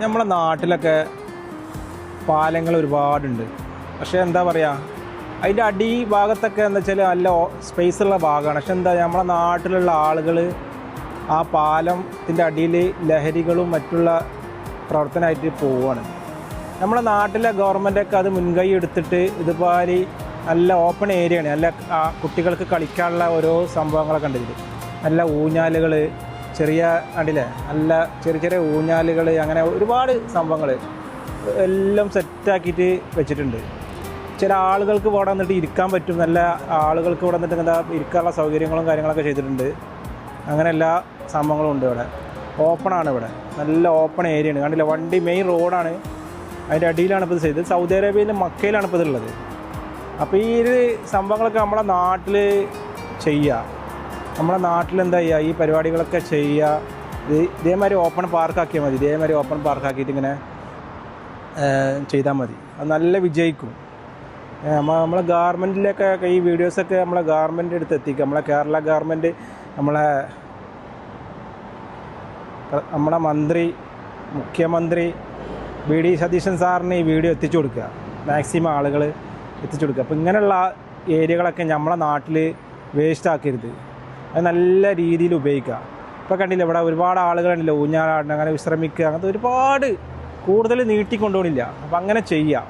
നമ്മളെ നാട്ടിലൊക്കെ പാലങ്ങൾ ഒരുപാടുണ്ട്. പക്ഷേ എന്താ പറയുക, അതിൻ്റെ അടി ഭാഗത്തൊക്കെ എന്താ വെച്ചാൽ നല്ല സ്പേസ് ഉള്ള ഭാഗമാണ്. പക്ഷെ എന്താ നമ്മളെ നാട്ടിലുള്ള ആളുകൾ ആ പാലത്തിൻ്റെ അടിയിൽ ലഹരികളും മറ്റുള്ള പ്രവർത്തനമായിട്ട് പോവുകയാണ്. നമ്മളെ നാട്ടിലെ ഗവൺമെൻറ്റൊക്കെ അത് മുൻകൈ എടുത്തിട്ട് ഇതുപോലെ നല്ല ഓപ്പൺ ഏരിയയാണ്, നല്ല കുട്ടികൾക്ക് കളിക്കാനുള്ള ഓരോ സംഭവങ്ങളൊക്കെ ഉണ്ട്. ഇതിൽ നല്ല ഊഞ്ഞാലുകൾ, ചെറിയ അടിയിലെ നല്ല ചെറിയ ചെറിയ ഊഞ്ഞാലുകൾ, അങ്ങനെ ഒരുപാട് സംഭവങ്ങൾ എല്ലാം സെറ്റാക്കിയിട്ട് വെച്ചിട്ടുണ്ട്. ചില ആളുകൾക്ക് ഇവിടെ വന്നിട്ട് ഇരിക്കാൻ പറ്റും, നല്ല ആളുകൾക്ക് ഇവിടെ വന്നിട്ട് എന്താ ഇരിക്കാനുള്ള സൗകര്യങ്ങളും കാര്യങ്ങളൊക്കെ ചെയ്തിട്ടുണ്ട്. അങ്ങനെ എല്ലാ സംഭവങ്ങളും ഉണ്ട് ഇവിടെ. ഓപ്പണാണ് ഇവിടെ, നല്ല ഓപ്പൺ ഏരിയയാണ്. കണ്ടില്ല, വണ്ടി മെയിൻ റോഡാണ്, അതിൻ്റെ അടിയിലാണ് ഇപ്പോൾ ഇത് ചെയ്തത്. സൗദി അറേബ്യയിലെ മക്കയിലാണ് ഇപ്പോൾ ഇതുള്ളത്. അപ്പോൾ ഈ ഒരു സംഭവങ്ങളൊക്കെ നമ്മളെ നാട്ടിൽ ചെയ്യുക, നമ്മളെ നാട്ടിൽ എന്താ ചെയ്യുക, ഈ പരിപാടികളൊക്കെ ചെയ്യുക. ഇതേമാതിരി ഓപ്പൺ പാർക്കാക്കിയാൽ മതി, ഇതേമാതിരി ഓപ്പൺ പാർക്കാക്കിയിട്ട് ഇങ്ങനെ ചെയ്താൽ മതി, അത് നല്ല വിജയിക്കും. നമ്മളെ ഗവൺമെൻറ്റിലൊക്കെ ഈ വീഡിയോസൊക്കെ നമ്മളെ ഗവൺമെൻറ് അടുത്ത് എത്തിക്കുക. നമ്മളെ കേരള ഗവൺമെൻറ്, നമ്മളെ മന്ത്രി, മുഖ്യമന്ത്രി വി.ഡി. സതീശൻ സാറിന് ഈ വീഡിയോ എത്തിച്ചു കൊടുക്കുക, മാക്സിമം ആളുകൾ എത്തിച്ചു കൊടുക്കുക. അപ്പോൾ ഇങ്ങനെയുള്ള ഏരിയകളൊക്കെ നമ്മളെ നാട്ടിൽ വേസ്റ്റ് ആക്കരുത്, അത് നല്ല രീതിയിൽ ഉപയോഗിക്കുക. ഇപ്പോൾ കണ്ടില്ല, ഇവിടെ ഒരുപാട് ആളുകളുണ്ടല്ലോ ഊഞ്ഞാലാടുന്ന, അങ്ങനെ വിശ്രമിക്കുക, അങ്ങനത്തെ ഒരുപാട് കൂടുതൽ നീട്ടിക്കൊണ്ടുപോകണില്ല. അപ്പോൾ അങ്ങനെ ചെയ്യുക.